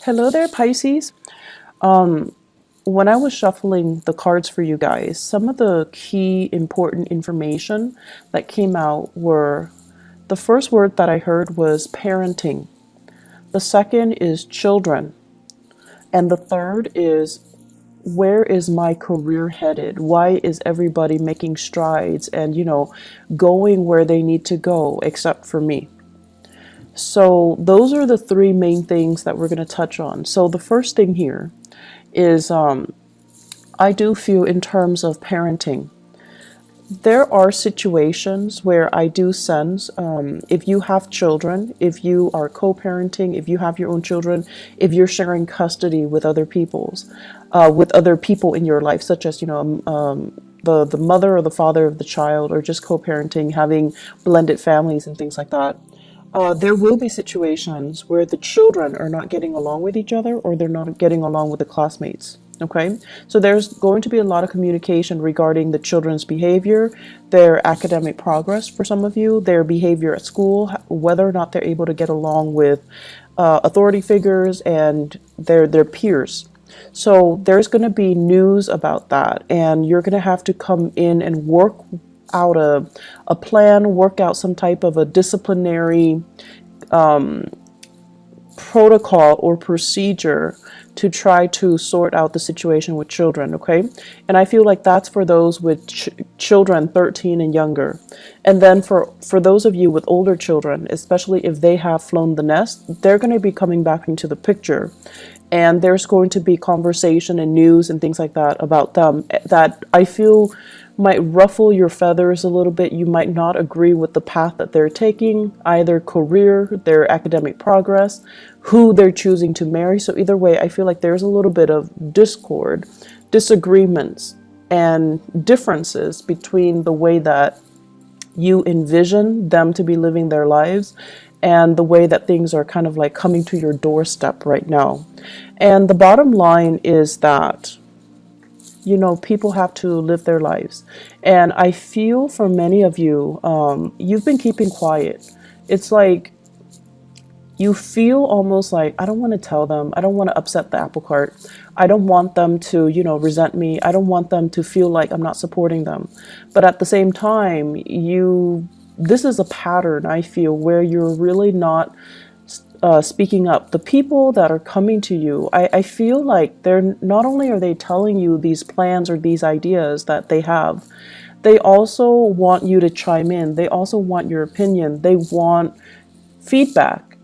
Hello there, Pisces. Um, when I was shuffling the cards for you guys, some of the key important information that came out were the first word that I heard was parenting. The second is children. And the third is where is my career headed? Why is everybody making strides and, going where they need to go except for me? So, those are the three main things that we're going to touch on. So, the first thing here is I do feel in terms of parenting. There are situations where I do sense if you have children, if you are co-parenting, if you have your own children, if you're sharing custody with other people in your life, such as the mother or the father of the child, or just co-parenting, having blended families and things like that. There will be situations where the children are not getting along with each other or they're not getting along with the classmates. Okay, so there's going to be a lot of communication regarding the children's behavior, their academic progress for some of you, their behavior at school, whether or not they're able to get along with authority figures and their peers. So there's going to be news about that, and you're going to have to come in and work out a plan, work out some type of a disciplinary protocol or procedure to try to sort out the situation with children, okay? And I feel like that's for those with children 13 and younger. And then for those of you with older children, especially if they have flown the nest, they're going to be coming back into the picture. And there's going to be conversation and news and things like that about them that I feel might ruffle your feathers a little bit. You might not agree with the path that they're taking, either career, their academic progress, who they're choosing to marry. So either way, I feel like there's a little bit of discord, disagreements, and differences between the way that you envision them to be living their lives and the way that things are kind of like coming to your doorstep right now. And the bottom line is that people have to live their lives. And I feel for many of you, you've been keeping quiet. It's like you feel almost like, I don't want to tell them. I don't want to upset the apple cart. I don't want them to, resent me. I don't want them to feel like I'm not supporting them. But at the same time, this is a pattern, I feel, where you're really not speaking up. The people that are coming to you, I feel like they're not only are they telling you these plans or these ideas that they have, they also want you to chime in. They also want your opinion. They want feedback.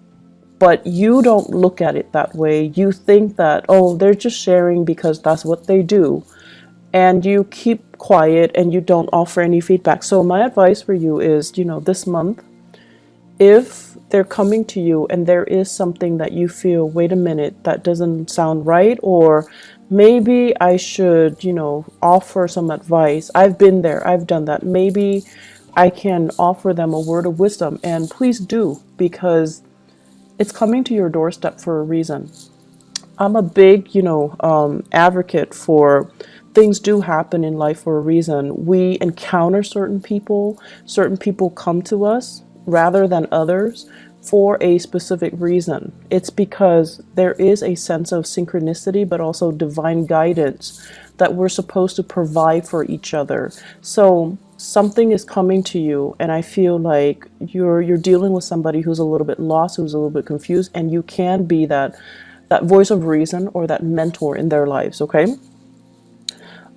But you don't look at it that way. You think that, oh, they're just sharing because that's what they do. And you keep quiet and you don't offer any feedback. So my advice for you is, this month, if they're coming to you and there is something that you feel, wait a minute, that doesn't sound right, or maybe I should, offer some advice. I've been there, I've done that. Maybe I can offer them a word of wisdom, and please do, because it's coming to your doorstep for a reason. I'm a big, advocate for things do happen in life for a reason. We encounter certain people come to us rather than others for a specific reason. It's because there is a sense of synchronicity, but also divine guidance that we're supposed to provide for each other. So something is coming to you, and I feel like you're dealing with somebody who's a little bit lost, who's a little bit confused, and you can be that voice of reason or that mentor in their lives, okay?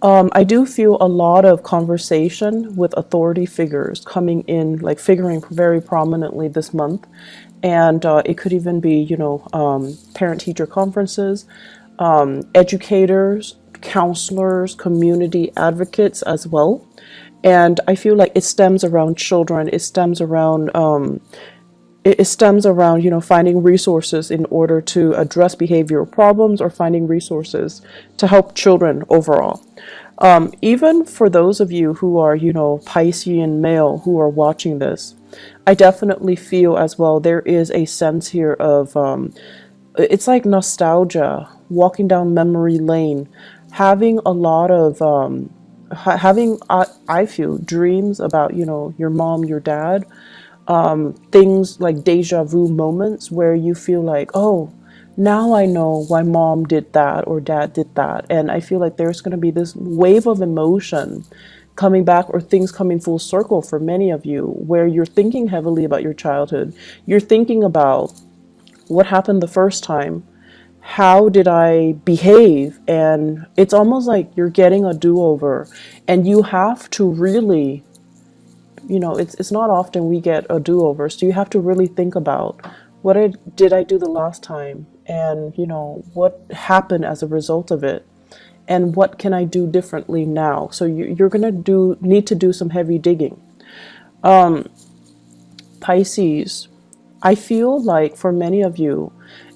I do feel a lot of conversation with authority figures coming in, like figuring very prominently this month. And it could even be, parent-teacher conferences, educators, counselors, community advocates as well. And I feel like it stems around children. It stems around finding resources in order to address behavioral problems, or finding resources to help children overall. Even for those of you who are, Piscean male who are watching this, I definitely feel as well there is a sense here of, it's like nostalgia, walking down memory lane, having a lot of, I feel, dreams about, your mom, your dad, things like deja vu moments where you feel like, oh, now I know why mom did that or dad did that. And I feel like there's going to be this wave of emotion coming back, or things coming full circle for many of you, where you're thinking heavily about your childhood. You're thinking about what happened the first time. How did I behave? And it's almost like you're getting a do-over, and you have to really, it's not often we get a do-over, so you have to really think about did I do the last time, and what happened as a result of it, and what can I do differently now. So you're gonna need to do some heavy digging. Pisces, I feel like for many of you,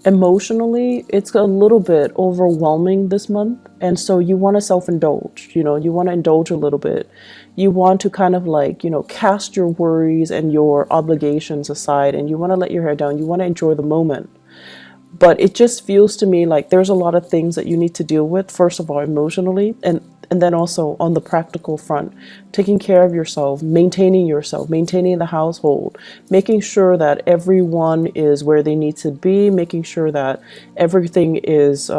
emotionally, it's a little bit overwhelming this month. And so you want to self-indulge, you want to indulge a little bit. You want to kind of like, cast your worries and your obligations aside, and you want to let your hair down. You want to enjoy the moment. But it just feels to me like there's a lot of things that you need to deal with, first of all, emotionally, and then also on the practical front, taking care of yourself, maintaining the household, making sure that everyone is where they need to be, making sure that everything is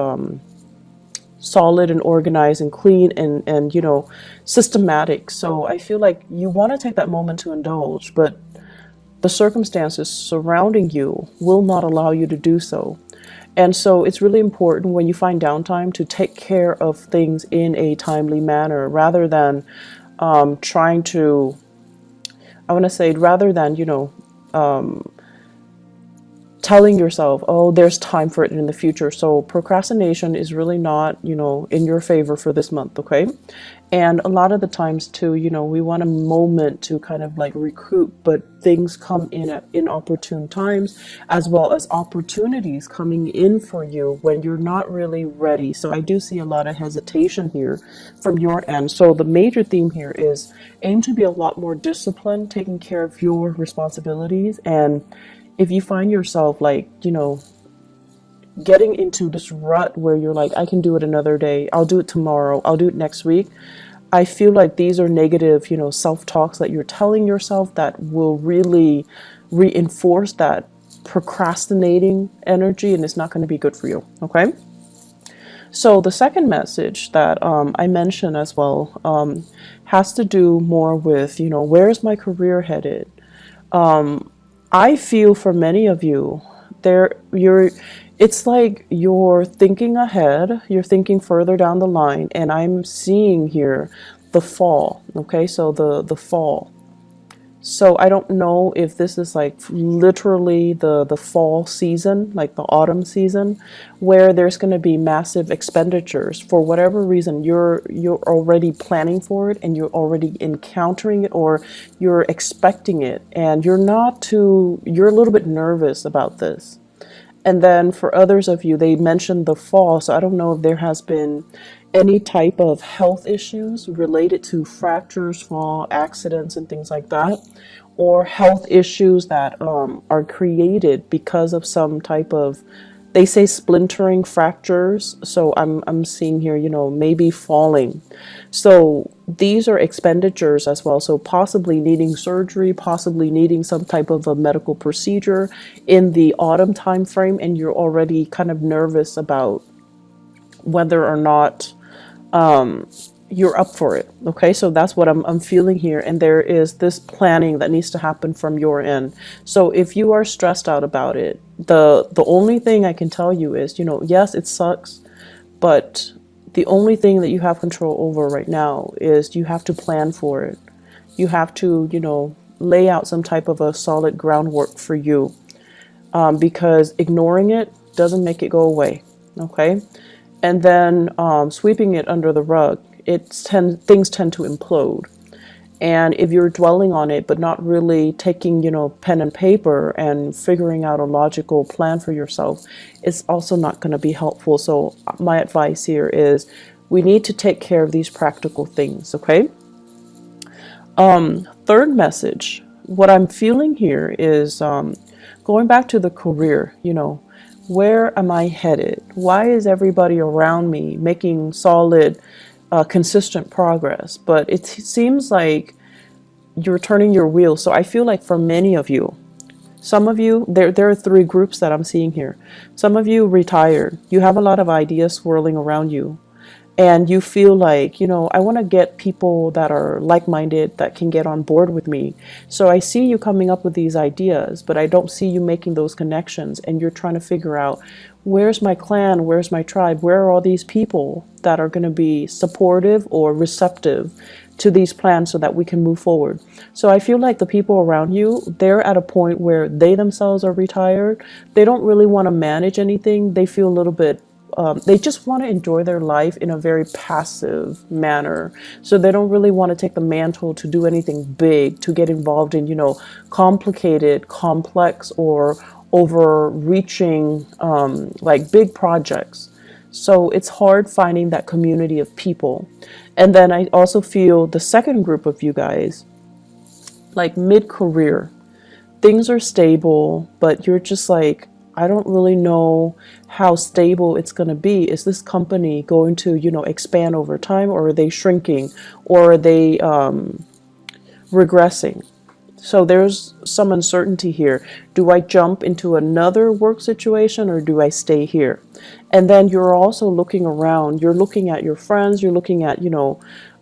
solid and organized and clean and systematic. So I feel like you want to take that moment to indulge, but the circumstances surrounding you will not allow you to do so. And so it's really important when you find downtime to take care of things in a timely manner, rather than trying to, I want to say, rather than, telling yourself, oh, there's time for it in the future. So procrastination is really not, in your favor for this month, okay? And a lot of the times too, we want a moment to kind of like recoup, but things come in at inopportune times, as well as opportunities coming in for you when you're not really ready. So I do see a lot of hesitation here from your end. So the major theme here is aim to be a lot more disciplined, taking care of your responsibilities. And if you find yourself like, getting into this rut where you're like, I can do it another day, I'll do it tomorrow, I'll do it next week, I feel like these are negative, self-talks that you're telling yourself that will really reinforce that procrastinating energy, and it's not going to be good for you, okay? So the second message that I mentioned as well has to do more with, where's my career headed? I feel for many of you, it's like you're thinking ahead, you're thinking further down the line, and I'm seeing here the fall, okay? So the fall. So I don't know if this is like literally the fall season, like the autumn season, where there's going to be massive expenditures for whatever reason. You're already planning for it, and you're already encountering it, or you're expecting it, and you're a little bit nervous about this. And then for others of you, they mentioned the fall. So I don't know if there has been any type of health issues related to fractures, fall, accidents, and things like that, or health issues that are created because of some type of, they say, splintering fractures. So I'm seeing here, maybe falling. So these are expenditures as well. So possibly needing surgery, possibly needing some type of a medical procedure in the autumn time frame, and you're already kind of nervous about whether or not you're up for it. Okay, so that's what I'm feeling here, and there is this planning that needs to happen from your end. So if you are stressed out about it, the only thing I can tell you is, yes, it sucks, but the only thing that you have control over right now is you have to plan for it. You have to, lay out some type of a solid groundwork for you, because ignoring it doesn't make it go away. Okay. And then sweeping it under the rug, things tend to implode. And if you're dwelling on it, but not really taking, pen and paper and figuring out a logical plan for yourself, it's also not going to be helpful. So my advice here is we need to take care of these practical things, okay? Third message, what I'm feeling here is going back to the career, where am I headed? Why is everybody around me making solid, consistent progress? But it seems like you're turning your wheels. So I feel like for many of you, Some of you, there are three groups that I'm seeing here. Some of you retired. You have a lot of ideas swirling around you. And you feel like, I want to get people that are like-minded that can get on board with me. So I see you coming up with these ideas, but I don't see you making those connections. And you're trying to figure out, where's my clan? Where's my tribe? Where are all these people that are going to be supportive or receptive to these plans so that we can move forward? So I feel like the people around you, they're at a point where they themselves are retired. They don't really want to manage anything. They feel a little bit they just want to enjoy their life in a very passive manner. So they don't really want to take the mantle to do anything big, to get involved in, complicated, complex, or overreaching, like big projects. So it's hard finding that community of people. And then I also feel the second group of you guys, like mid-career, things are stable, but you're just like, I don't really know how stable it's going to be. Is this company going to, expand over time, or are they shrinking, or are they regressing? So there's some uncertainty here. Do I jump into another work situation, or do I stay here? And then you're also looking around. You're looking at your friends. You're looking at,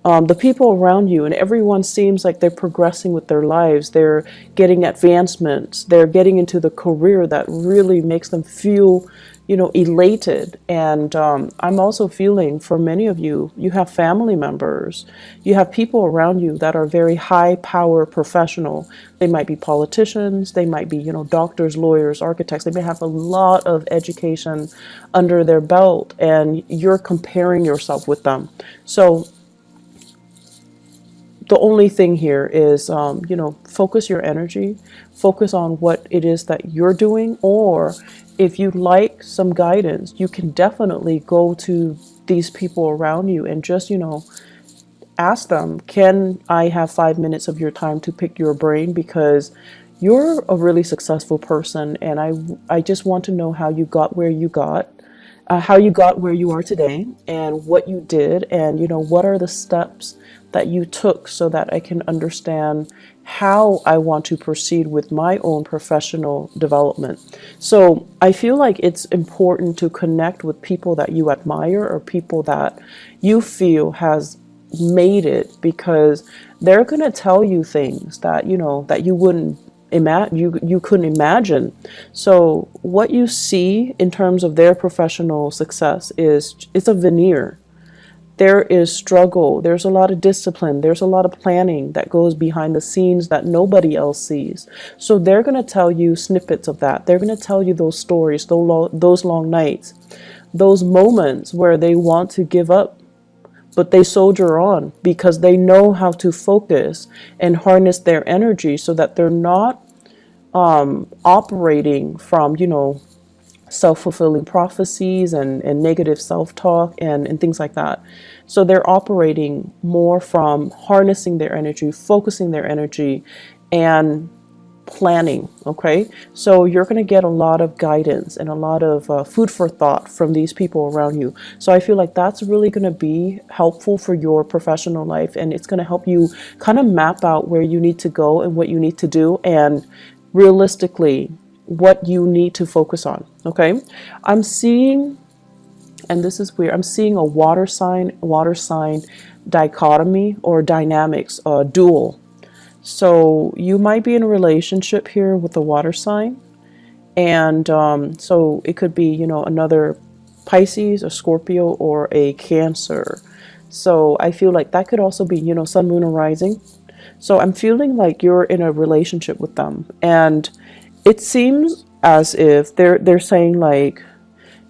the people around you, and everyone seems like they're progressing with their lives. They're getting advancements. They're getting into the career that really makes them feel, elated. And I'm also feeling, for many of you, you have family members. You have people around you that are very high power professional. They might be politicians. They might be, doctors, lawyers, architects. They may have a lot of education under their belt, and you're comparing yourself with them. So the only thing here is, focus your energy, focus on what it is that you're doing. Or if you'd like some guidance, you can definitely go to these people around you and just, ask them, can I have 5 minutes of your time to pick your brain? Because you're a really successful person, and I just want to know how you got where you got. How you got where you are today, and what you did, and what are the steps that you took, so that I can understand how I want to proceed with my own professional development. So I feel like it's important to connect with people that you admire, or people that you feel has made it, because they're going to tell you things that that you wouldn't you couldn't imagine. So what you see in terms of their professional success is, it's a veneer. There is struggle, there's a lot of discipline, there's a lot of planning that goes behind the scenes that nobody else sees. So they're going to tell you snippets of that. They're going to tell you those stories, those long nights, those moments where they want to give up, but they soldier on because they know how to focus and harness their energy, so that they're not operating from, self-fulfilling prophecies and negative self-talk and things like that. So they're operating more from harnessing their energy, focusing their energy, and planning. Okay, so you're going to get a lot of guidance and a lot of food for thought from these people around you. So I feel like that's really going to be helpful for your professional life, and it's going to help you kind of map out where you need to go and what you need to do, and realistically what you need to focus on. Okay, I'm seeing, and this is weird, I'm seeing a water sign dichotomy or dynamics, dual. So you might be in a relationship here with the water sign, and so it could be, another Pisces, a Scorpio, or a Cancer. So I feel like that could also be, sun, moon, or rising. So I'm feeling like you're in a relationship with them, and it seems as if they're saying, like,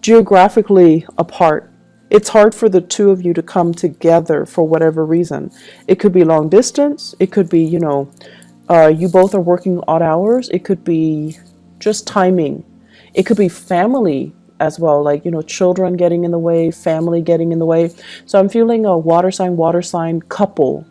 geographically apart. It's hard for the two of you to come together for whatever reason. It could be long distance. It could be, you both are working odd hours. It could be just timing. It could be family as well, like, children getting in the way, family getting in the way. So I'm feeling a water sign couple.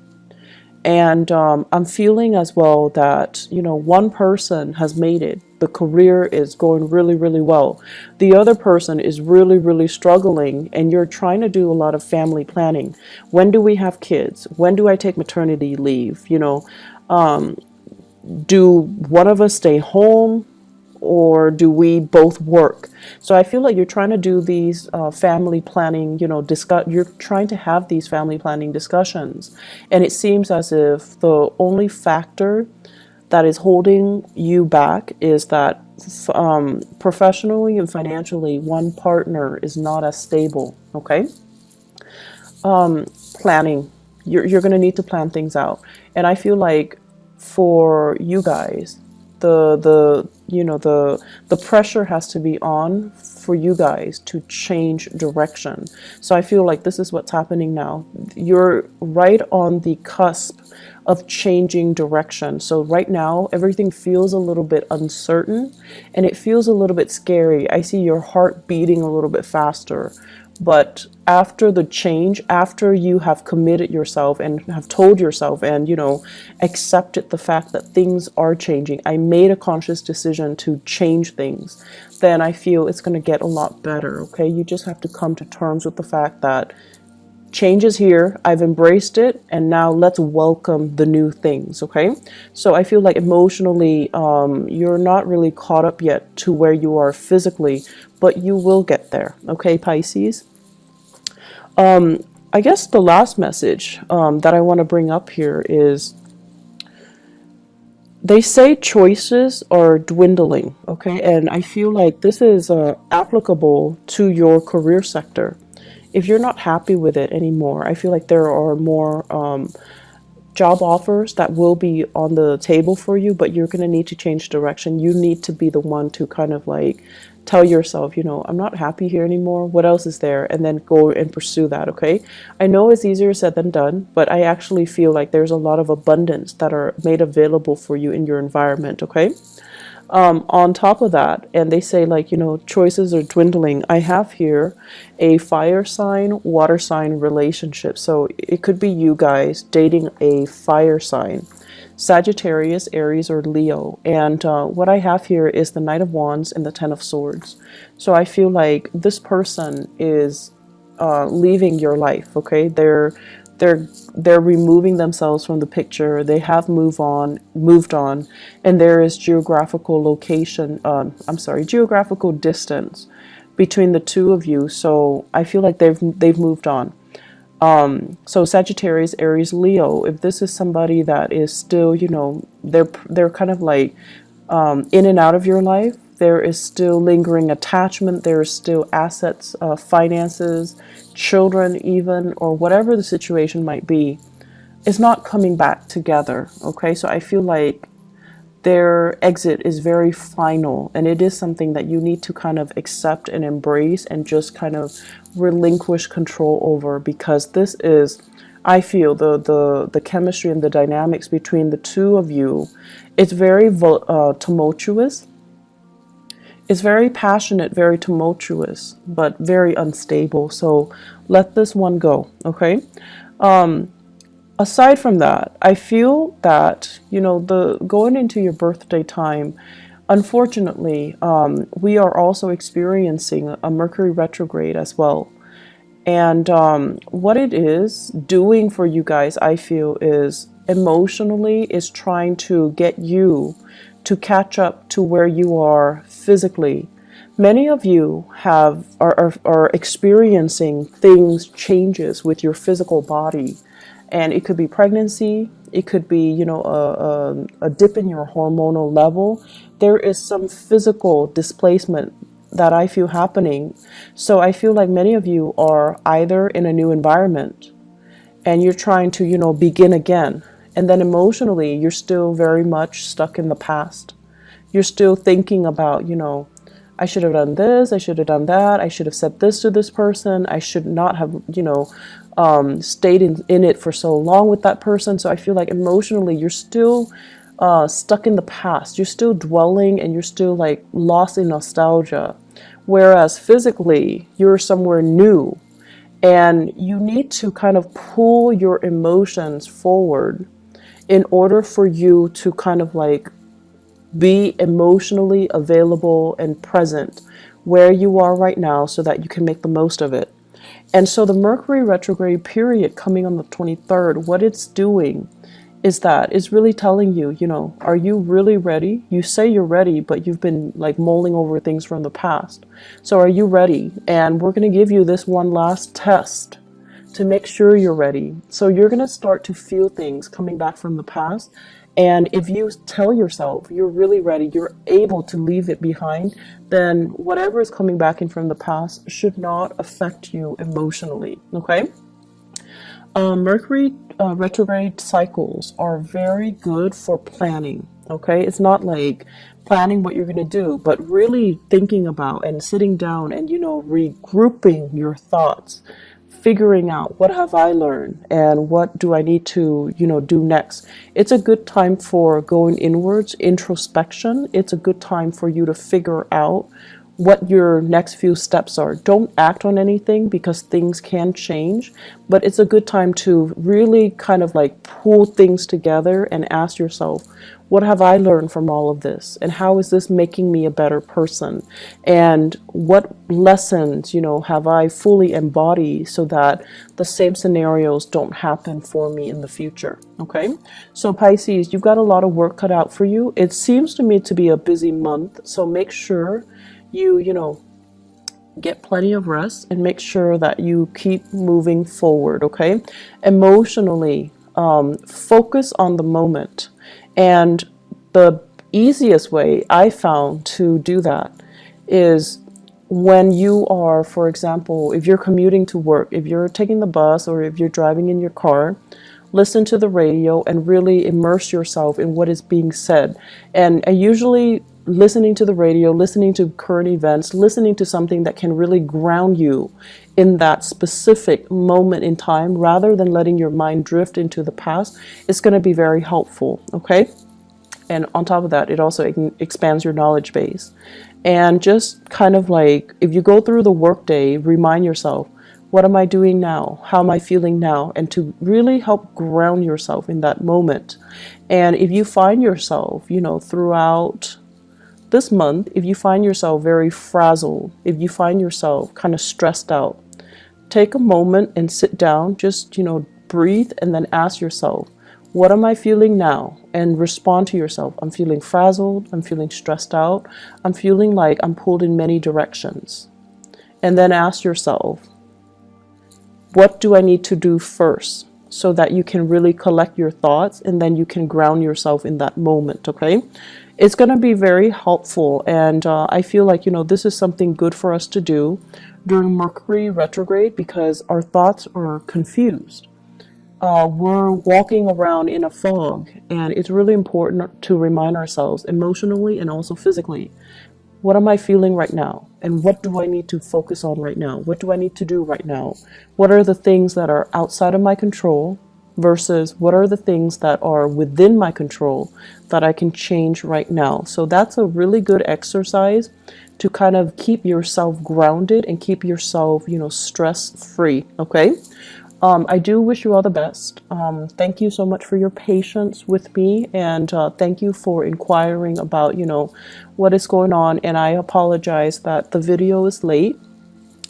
And I'm feeling as well that, one person has made it. The career is going really, really well. The other person is really, really struggling, and you're trying to do a lot of family planning. When do we have kids? When do I take maternity leave? Do one of us stay home or do we both work? So I feel like you're trying to do these family planning, you're trying to have these family planning discussions. And it seems as if the only factor that is holding you back is that professionally and financially, one partner is not as stable, okay? Planning. You're going to need to plan things out. And I feel like for you guys, the pressure has to be on for you guys to change direction. So I feel like this is what's happening now. You're right on the cusp of changing direction. So right now everything feels a little bit uncertain and it feels a little bit scary. I see your heart beating a little bit faster. But after the change, after you have committed yourself and have told yourself and, accepted the fact that things are changing, I made a conscious decision to change things, then I feel it's going to get a lot better, okay? You just have to come to terms with the fact that change is here, I've embraced it, and now let's welcome the new things, okay? So I feel like emotionally, you're not really caught up yet to where you are physically, but you will get there, okay, Pisces? I guess the last message that I want to bring up here is they say choices are dwindling, okay? And I feel like this is applicable to your career sector. If you're not happy with it anymore, I feel like there are more job offers that will be on the table for you, but you're going to need to change direction. You need to be the one to kind of like tell yourself, I'm not happy here anymore. What else is there? And then go and pursue that, okay? I know it's easier said than done, but I actually feel like there's a lot of abundance that are made available for you in your environment, okay? On top of that, and they say like, choices are dwindling. I have here a fire sign, water sign relationship. So it could be you guys dating a fire sign, Sagittarius, Aries, or Leo. And what I have here is the Knight of Wands and the Ten of Swords. So I feel like this person is leaving your life, okay? They're removing themselves from the picture. They have moved on, and there is geographical distance between the two of you. So I feel like they've moved on. So Sagittarius, Aries, Leo, if this is somebody that is still, they're kind of like in and out of your life, there is still lingering attachment, there is still assets, finances, children even, or whatever the situation might be, is not coming back together, okay? So I feel like their exit is very final, and it is something that you need to kind of accept and embrace and just kind of relinquish control over, because this is, I feel, the chemistry and the dynamics between the two of you. It's very tumultuous. It's very passionate, very tumultuous, but very unstable. So let this one go, okay? Aside from that, I feel that, the going into your birthday time, unfortunately, we are also experiencing a Mercury retrograde as well. And what it is doing for you guys, I feel, is emotionally is trying to get you to catch up to where you are physically. Many of you are experiencing changes with your physical body, and it could be pregnancy, it could be a dip in your hormonal level. There is some physical displacement that I feel happening. So I feel like many of you are either in a new environment and you're trying to begin again. And then emotionally, you're still very much stuck in the past. You're still thinking about, I should have done this, I should have done that, I should have said this to this person, I should not have, stayed in it for so long with that person. So I feel like emotionally, you're still stuck in the past. You're still dwelling and you're still like lost in nostalgia. Whereas physically, you're somewhere new. And you need to kind of pull your emotions forward in order for you to kind of like be emotionally available and present where you are right now so that you can make the most of it. And so the Mercury retrograde period coming on the 23rd, what it's doing is that it's really telling you, you know, are you really ready? You say you're ready, but you've been like mulling over things from the past. So are you ready? And we're going to give you this one last test to make sure you're ready. So you're going to start to feel things coming back from the past. And if you tell yourself you're really ready, you're able to leave it behind, then whatever is coming back in from the past should not affect you emotionally. Okay? Mercury retrograde cycles are very good for planning. Okay, it's not like planning what you're going to do, but really thinking about and sitting down and, you know, regrouping your thoughts, figuring out what have I learned and what do I need to, you know, do next. It's a good time for going inwards, introspection. It's a good time for you to figure out what your next few steps are. Don't act on anything because things can change, but it's a good time to really kind of like pull things together and ask yourself, what have I learned from all of this? And how is this making me a better person? And what lessons, you know, have I fully embodied so that the same scenarios don't happen for me in the future? Okay. So Pisces, you've got a lot of work cut out for you. It seems to me to be a busy month. So make sure you know, get plenty of rest and make sure that you keep moving forward. Okay. Emotionally, focus on the moment. And the easiest way I found to do that is when you are, for example, if you're commuting to work, if you're taking the bus or if you're driving in your car, listen to the radio and really immerse yourself in what is being said. And I usually listening to the radio, listening to current events, listening to something that can really ground you in that specific moment in time rather than letting your mind drift into the past is going to be very helpful. Okay. And on top of that, it also expands your knowledge base. And just kind of like, if you go through the workday, remind yourself, what am I doing now? How am I feeling now? And to really help ground yourself in that moment. And if you find yourself, you know, throughout this month, if you find yourself very frazzled, if you find yourself kind of stressed out, take a moment and sit down, just, you know, breathe and then ask yourself, what am I feeling now? And respond to yourself. I'm feeling frazzled. I'm feeling stressed out. I'm feeling like I'm pulled in many directions. And then ask yourself, what do I need to do first? So that you can really collect your thoughts and then you can ground yourself in that moment. Okay. It's going to be very helpful. And I feel like, you know, this is something good for us to do during Mercury retrograde because our thoughts are confused. We're walking around in a fog, and it's really important to remind ourselves emotionally and also physically, what am I feeling right now? And what do I need to focus on right now? What do I need to do right now? What are the things that are outside of my control versus what are the things that are within my control that I can change right now? So that's a really good exercise to kind of keep yourself grounded and keep yourself, you know, stress free. Okay. I do wish you all the best. Thank you so much for your patience with me, and thank you for inquiring about, you know, what is going on. And I apologize that the video is late.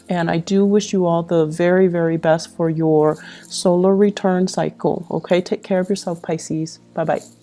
And I do wish you all the very, very best for your solar return cycle. Okay, take care of yourself, Pisces. Bye-bye.